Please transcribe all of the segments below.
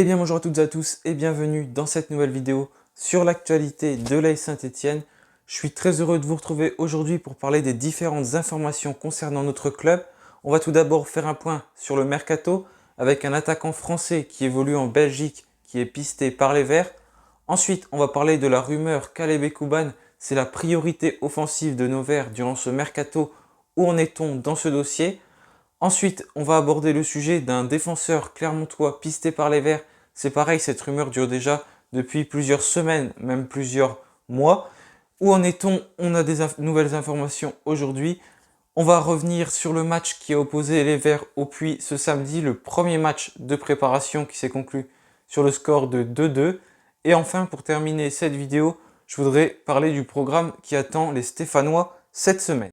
Eh bien bonjour à toutes et à tous et bienvenue dans cette nouvelle vidéo sur l'actualité de l'AS Saint-Étienne. Je suis très heureux de vous retrouver aujourd'hui pour parler des différentes informations concernant notre club. On va tout d'abord faire un point sur le mercato avec un attaquant français qui évolue en Belgique qui est pisté par les Verts. Ensuite, on va parler de la rumeur Kaleb Ekouban, c'est la priorité offensive de nos Verts durant ce mercato. Où en est-on dans ce dossier? Ensuite, on va aborder le sujet d'un défenseur clermontois pisté par les Verts. C'est pareil, cette rumeur dure déjà depuis plusieurs semaines, même plusieurs mois. Où en est-on? On a des nouvelles informations aujourd'hui. On va revenir sur le match qui a opposé les Verts au Puy ce samedi, le premier match de préparation qui s'est conclu sur le score de 2-2. Et enfin, pour terminer cette vidéo, je voudrais parler du programme qui attend les Stéphanois cette semaine.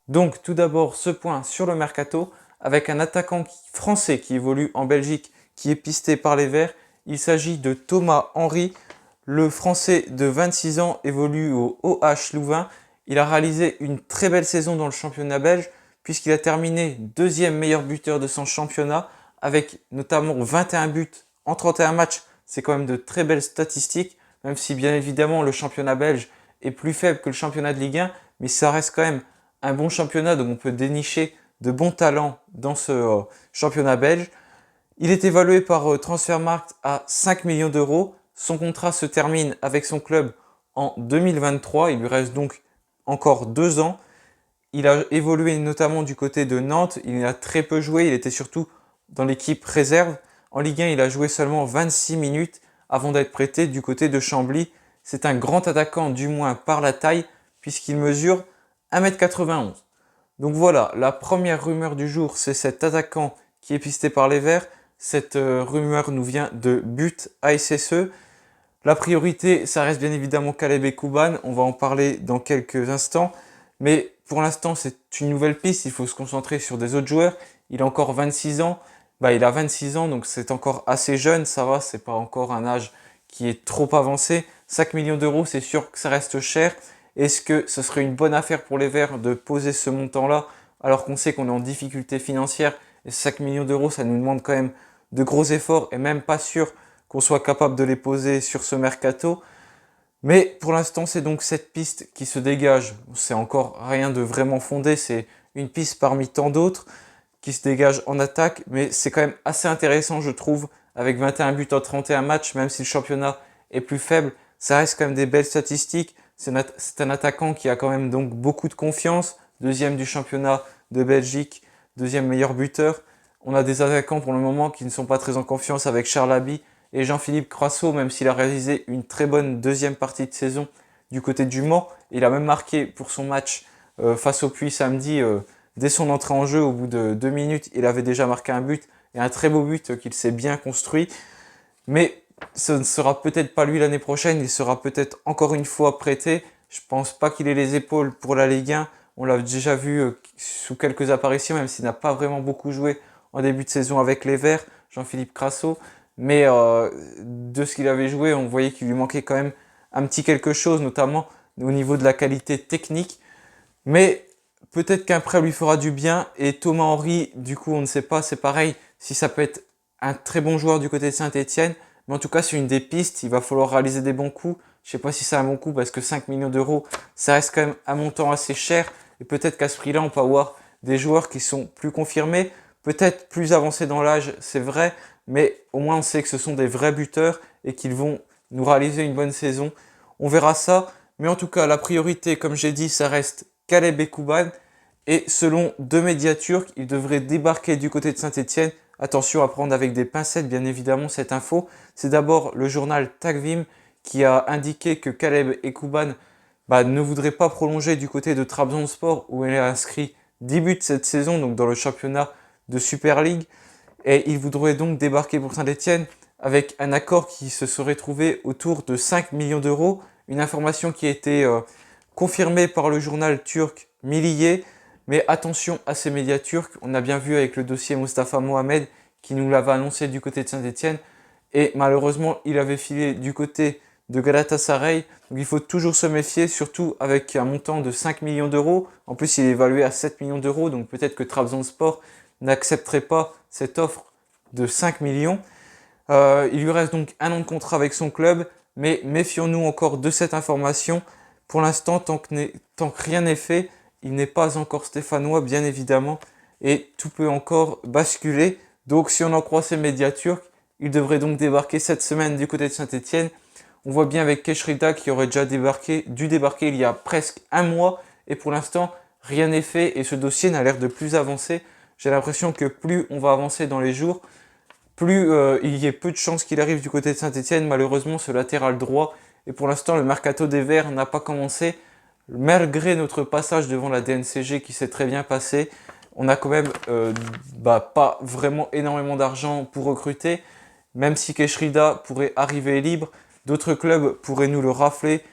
Donc tout d'abord ce point sur le mercato avec un attaquant français qui évolue en Belgique qui est pisté par les Verts. Il s'agit de Thomas Henry. Le français de 26 ans évolue au OH Louvain. Il a réalisé une très belle saison dans le championnat belge puisqu'il a terminé deuxième meilleur buteur de son championnat avec notamment 21 buts en 31 matchs. C'est quand même de très belles statistiques, même si bien évidemment le championnat belge est plus faible que le championnat de Ligue 1, mais ça reste quand même un bon championnat, donc on peut dénicher de bons talents dans ce championnat belge. Il est évalué par Transfermarkt à 5 millions d'euros. Son contrat se termine avec son club en 2023. Il lui reste donc encore 2 ans. Il a évolué notamment du côté de Nantes. Il a très peu joué. Il était surtout dans l'équipe réserve. En Ligue 1, il a joué seulement 26 minutes avant d'être prêté du côté de Chambly. C'est un grand attaquant, du moins par la taille, puisqu'il mesure 1m91. Donc voilà, la première rumeur du jour, c'est cet attaquant qui est pisté par les Verts. Cette rumeur nous vient de But ASSE. La priorité, ça reste bien évidemment Kaleb Ekouban. On va en parler dans quelques instants. Mais pour l'instant, c'est une nouvelle piste. Il faut se concentrer sur des autres joueurs. Il a encore 26 ans. Il a 26 ans, donc c'est encore assez jeune. Ça va, c'est pas encore un âge qui est trop avancé. 5 millions d'euros, c'est sûr que ça reste cher. Est-ce que ce serait une bonne affaire pour les Verts de poser ce montant-là alors qu'on sait qu'on est en difficulté financière et 5 millions d'euros, ça nous demande quand même de gros efforts et même pas sûr qu'on soit capable de les poser sur ce mercato. Mais pour l'instant, c'est donc cette piste qui se dégage. C'est encore rien de vraiment fondé, c'est une piste parmi tant d'autres qui se dégage en attaque, mais c'est quand même assez intéressant, je trouve, avec 21 buts en 31 matchs, même si le championnat est plus faible, ça reste quand même des belles statistiques. C'est un attaquant qui a quand même donc beaucoup de confiance, deuxième du championnat de Belgique, deuxième meilleur buteur. On a des attaquants pour le moment qui ne sont pas très en confiance avec Charles Haby et Jean-Philippe Crasso, même s'il a réalisé une très bonne deuxième partie de saison du côté du Mans. Il a même marqué pour son match face au Puy samedi, dès son entrée en jeu, au bout de 2 minutes, il avait déjà marqué un but et un très beau but qu'il s'est bien construit. Mais ce ne sera peut-être pas lui l'année prochaine, il sera peut-être encore une fois prêté. Je pense pas qu'il ait les épaules pour la Ligue 1. On l'a déjà vu sous quelques apparitions, même s'il n'a pas vraiment beaucoup joué en début de saison avec les Verts, Jean-Philippe Crasso. Mais de ce qu'il avait joué, on voyait qu'il lui manquait quand même un petit quelque chose, notamment au niveau de la qualité technique. Mais peut-être qu'un prêt lui fera du bien. Et Thomas Henry, du coup, on ne sait pas, c'est pareil, si ça peut être un très bon joueur du côté de Saint-Étienne. Mais en tout cas, c'est une des pistes. Il va falloir réaliser des bons coups. Je sais pas si c'est un bon coup parce que 5 millions d'euros, ça reste quand même un montant assez cher. Et peut-être qu'à ce prix-là, on peut avoir des joueurs qui sont plus confirmés, peut-être plus avancés dans l'âge, c'est vrai. Mais au moins, on sait que ce sont des vrais buteurs et qu'ils vont nous réaliser une bonne saison. On verra ça. Mais en tout cas, la priorité, comme j'ai dit, ça reste Kaleb Ekouban. Et selon deux médias turcs, il devrait débarquer du côté de Saint-Étienne. Attention à prendre avec des pincettes, bien évidemment, cette info. C'est d'abord le journal Takvim qui a indiqué que Kaleb Ekouban ne voudrait pas prolonger du côté de Trabzonspor, où il a inscrit 10 buts cette saison, donc dans le championnat de Super League. Et il voudrait donc débarquer pour Saint-Étienne avec un accord qui se serait trouvé autour de 5 millions d'euros. Une information qui a été confirmée par le journal turc Milliye. Mais attention à ces médias turcs, on a bien vu avec le dossier Mostafa Mohamed qui nous l'avait annoncé du côté de Saint-Étienne. Et malheureusement, il avait filé du côté de Galatasaray. Donc il faut toujours se méfier, surtout avec un montant de 5 millions d'euros. En plus, il est évalué à 7 millions d'euros, donc peut-être que Trabzonspor n'accepterait pas cette offre de 5 millions. Il lui reste donc un an de contrat avec son club, mais méfions-nous encore de cette information. Pour l'instant, tant que rien n'est fait, il n'est pas encore stéphanois, bien évidemment, et tout peut encore basculer. Donc si on en croit ces médias turcs, il devrait donc débarquer cette semaine du côté de Saint-Etienne. On voit bien avec Keşrida qui aurait déjà dû débarquer il y a presque un mois, et pour l'instant, rien n'est fait, et ce dossier n'a l'air de plus avancer. J'ai l'impression que plus on va avancer dans les jours, plus il y a peu de chances qu'il arrive du côté de Saint-Etienne, malheureusement, ce latéral droit. Et pour l'instant, le mercato des Verts n'a pas commencé. Malgré notre passage devant la DNCG qui s'est très bien passé, on n'a quand même pas vraiment énormément d'argent pour recruter. Même si Keşrida pourrait arriver libre, d'autres clubs pourraient nous le rafler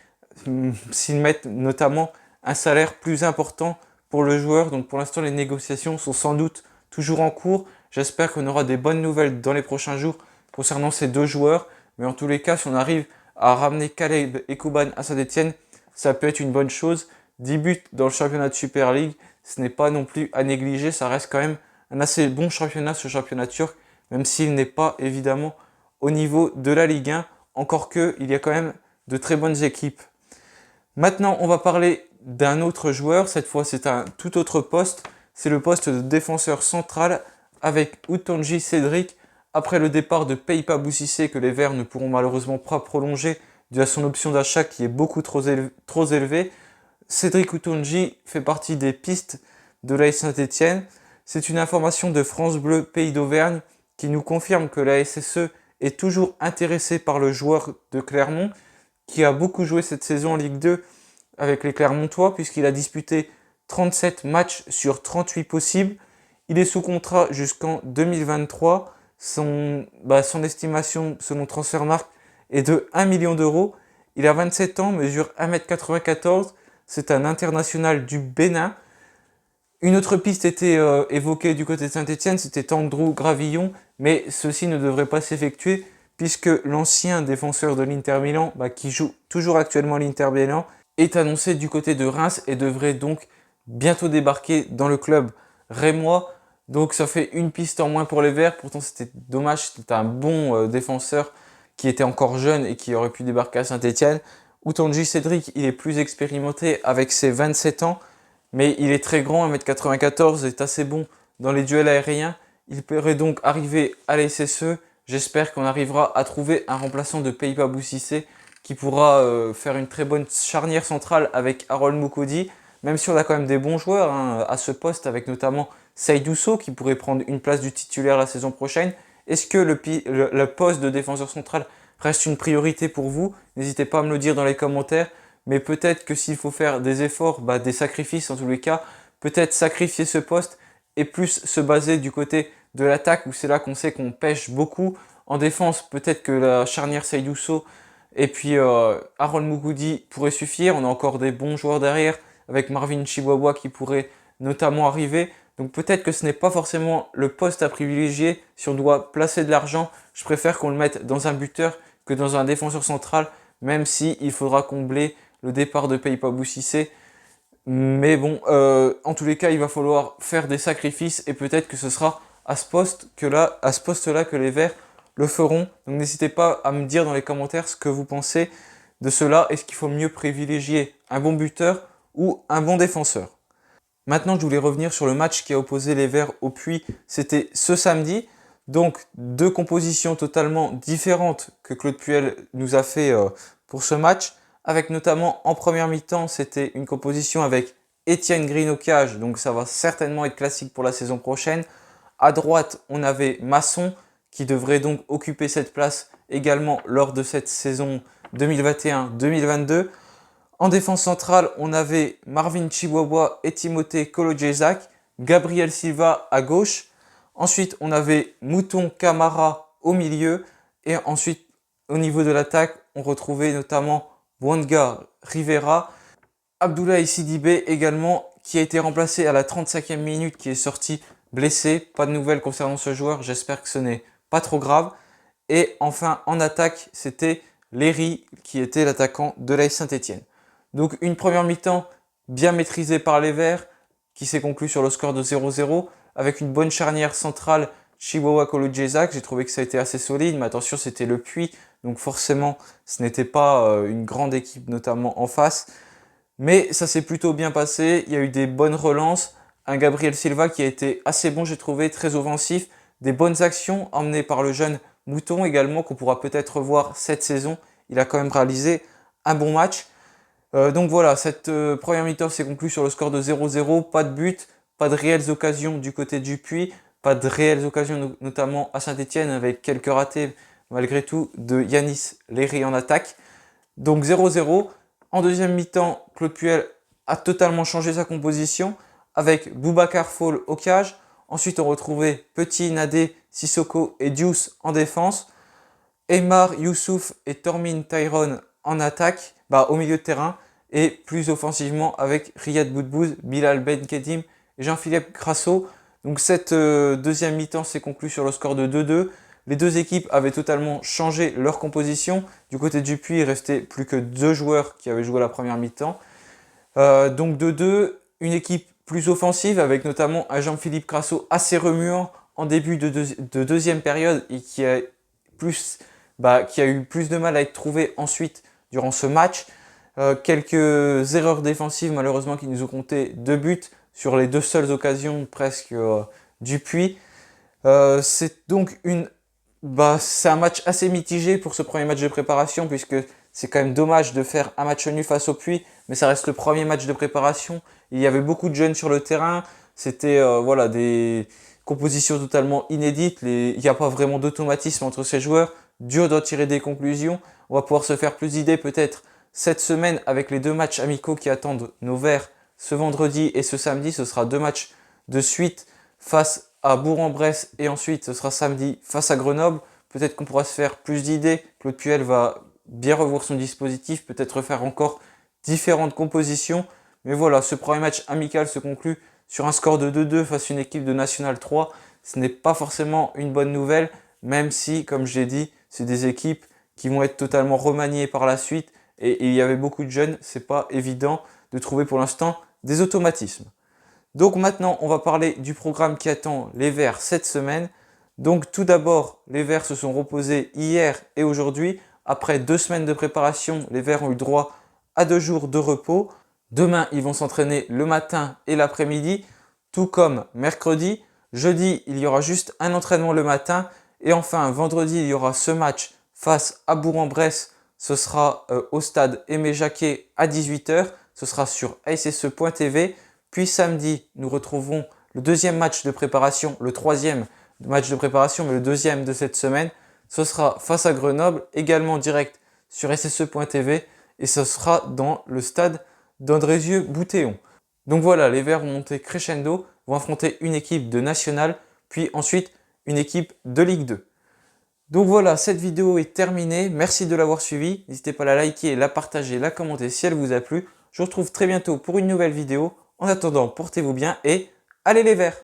s'ils mettent notamment un salaire plus important pour le joueur. Donc pour l'instant, les négociations sont sans doute toujours en cours. J'espère qu'on aura des bonnes nouvelles dans les prochains jours concernant ces deux joueurs. Mais en tous les cas, si on arrive à ramener Caleb et Kuban à Saint-Etienne, ça peut être une bonne chose. 10 buts dans le championnat de Super League, ce n'est pas non plus à négliger. Ça reste quand même un assez bon championnat, ce championnat turc, même s'il n'est pas évidemment au niveau de la Ligue 1. Encore que, il y a quand même de très bonnes équipes. Maintenant, on va parler d'un autre joueur. Cette fois, c'est un tout autre poste. C'est le poste de défenseur central avec Utonji Cédric. Après le départ de Peipa Boussissé que les Verts ne pourront malheureusement pas prolonger dû à son option d'achat qui est beaucoup trop élevée, Cédric Utonji fait partie des pistes de l'AS Saint-Etienne. C'est une information de France Bleu Pays d'Auvergne qui nous confirme que la SSE est toujours intéressée par le joueur de Clermont qui a beaucoup joué cette saison en Ligue 2 avec les Clermontois puisqu'il a disputé 37 matchs sur 38 possibles. Il est sous contrat jusqu'en 2023. Son estimation selon Transfermarkt est de 1 million d'euros. Il a 27 ans, mesure 1m94. C'est un international du Bénin. Une autre piste était évoquée du côté de Saint-Etienne, c'était Andrew Gravillon, mais ceci ne devrait pas s'effectuer puisque l'ancien défenseur de l'Inter Milan, qui joue toujours actuellement à l'Inter Milan, est annoncé du côté de Reims et devrait donc bientôt débarquer dans le club rémois. Donc ça fait une piste en moins pour les Verts. Pourtant c'était dommage, c'était un bon défenseur qui était encore jeune et qui aurait pu débarquer à Saint-Etienne. Utonji Cédric, il est plus expérimenté avec ses 27 ans, mais il est très grand, 1m94, est assez bon dans les duels aériens. Il pourrait donc arriver à la SSE. J'espère qu'on arrivera à trouver un remplaçant de Peipa Boussissé qui pourra faire une très bonne charnière centrale avec Harold Moukoudi, même si on a quand même des bons joueurs à ce poste, avec notamment Seydousso qui pourrait prendre une place du titulaire la saison prochaine. Est-ce que le poste de défenseur central reste une priorité pour vous? N'hésitez pas à me le dire dans les commentaires, mais peut-être que s'il faut faire des efforts, des sacrifices en tous les cas, peut-être sacrifier ce poste et plus se baser du côté de l'attaque où c'est là qu'on sait qu'on pêche beaucoup. En défense, peut-être que la charnière Seydousso et puis Harold Moukoudi pourrait suffire. On a encore des bons joueurs derrière avec Marvin Chihuahua qui pourrait notamment arriver. Donc peut-être que ce n'est pas forcément le poste à privilégier. Si on doit placer de l'argent, je préfère qu'on le mette dans un buteur que dans un défenseur central, même si il faudra combler le départ de Peipa Boussissé. Mais bon, en tous les cas, il va falloir faire des sacrifices et peut-être que ce sera à ce poste-là que les Verts le feront. Donc n'hésitez pas à me dire dans les commentaires ce que vous pensez de cela. Est-ce qu'il faut mieux privilégier un bon buteur ou un bon défenseur? Maintenant, je voulais revenir sur le match qui a opposé les Verts au Puy. C'était ce samedi. Donc, deux compositions totalement différentes que Claude Puel nous a fait pour ce match. Avec notamment, en première mi-temps, c'était une composition avec Étienne Green au cage. Donc, ça va certainement être classique pour la saison prochaine. À droite, on avait Masson qui devrait donc occuper cette place également lors de cette saison 2021-2022. En défense centrale, on avait Marvin Chihuahua et Timothée Kolodjezak, Gabriel Silva à gauche. Ensuite, on avait Mouton Camara au milieu. Et ensuite, au niveau de l'attaque, on retrouvait notamment Bouanga Rivera, Abdoulaye Sidibé également, qui a été remplacé à la 35e minute, qui est sorti blessé. Pas de nouvelles concernant ce joueur, j'espère que ce n'est pas trop grave. Et enfin, en attaque, c'était Léry, qui était l'attaquant de l'AS Saint-Étienne. Donc une première mi-temps bien maîtrisée par les Verts, qui s'est conclue sur le score de 0-0, avec une bonne charnière centrale Chihuahua Kolo-Djezak. J'ai trouvé que ça a été assez solide, mais attention, c'était le Puy, donc forcément, ce n'était pas une grande équipe, notamment en face. Mais ça s'est plutôt bien passé, il y a eu des bonnes relances, un Gabriel Silva qui a été assez bon, j'ai trouvé, très offensif, des bonnes actions emmenées par le jeune Mouton également, qu'on pourra peut-être voir cette saison. Il a quand même réalisé un bon match. Donc voilà, cette première mi-temps s'est conclue sur le score de 0-0, pas de but, pas de réelles occasions du côté du Puy, pas de réelles occasions notamment à Saint-Étienne avec quelques ratés malgré tout de Yanis Léry en attaque. Donc 0-0. En deuxième mi-temps, Claude Puel a totalement changé sa composition avec Boubacar Fall au cage. Ensuite, on retrouvait Petit, Nadé, Sissoko et Diouf en défense. Aymar, Youssouf et Tormin Tyrone en attaque, au milieu de terrain. Et plus offensivement avec Riyad Boudbouz, Bilal Ben Kedim et Jean-Philippe Grasso. Donc cette deuxième mi-temps s'est conclue sur le score de 2-2. Les deux équipes avaient totalement changé leur composition. Du côté du Puy, il restait plus que 2 joueurs qui avaient joué la première mi-temps. Donc 2-2, une équipe plus offensive avec notamment un Jean-Philippe Grasso assez remuant en début de deuxième période et qui a eu plus de mal à être trouvé ensuite durant ce match. Quelques erreurs défensives malheureusement qui nous ont compté 2 buts sur les 2 seules occasions presque du Puy. C'est donc c'est un match assez mitigé pour ce premier match de préparation puisque c'est quand même dommage de faire un match nul face au Puy, mais ça reste le premier match de préparation. Il y avait beaucoup de jeunes sur le terrain, c'était des compositions totalement inédites, il n'y a pas vraiment d'automatisme entre ces joueurs, dur d'en tirer des conclusions. On va pouvoir se faire plus d'idées peut-être cette semaine avec les 2 matchs amicaux qui attendent nos Verts ce vendredi et ce samedi. Ce sera 2 matchs de suite face à Bourg-en-Bresse et ensuite ce sera samedi face à Grenoble. Peut-être qu'on pourra se faire plus d'idées. Claude Puel va bien revoir son dispositif, peut-être faire encore différentes compositions. Mais voilà, ce premier match amical se conclut sur un score de 2-2 face à une équipe de National 3. Ce n'est pas forcément une bonne nouvelle, même si, comme je l'ai dit, c'est des équipes qui vont être totalement remaniées par la suite. Et il y avait beaucoup de jeunes, c'est pas évident de trouver pour l'instant des automatismes. Donc maintenant, on va parler du programme qui attend les Verts cette semaine. Donc tout d'abord, les Verts se sont reposés hier et aujourd'hui. Après 2 semaines de préparation, les Verts ont eu droit à 2 jours de repos. Demain, ils vont s'entraîner le matin et l'après-midi, tout comme mercredi. Jeudi, il y aura juste un entraînement le matin. Et enfin, vendredi, il y aura ce match face à Bourg-en-Bresse. Ce sera au stade Aimé Jacquet à 18 h. Ce sera sur ASSE.tv. Puis samedi, nous retrouverons le deuxième match de préparation, le troisième match de préparation, mais le deuxième de cette semaine. Ce sera face à Grenoble, également direct sur SSE.tv et ce sera dans le stade d'Andrézieux-Boutéon. Donc voilà, les Verts vont monter crescendo, vont affronter une équipe de National, puis ensuite une équipe de Ligue 2. Donc voilà, cette vidéo est terminée. Merci de l'avoir suivi. N'hésitez pas à la liker, la partager, la commenter si elle vous a plu. Je vous retrouve très bientôt pour une nouvelle vidéo. En attendant, portez-vous bien et allez les Verts!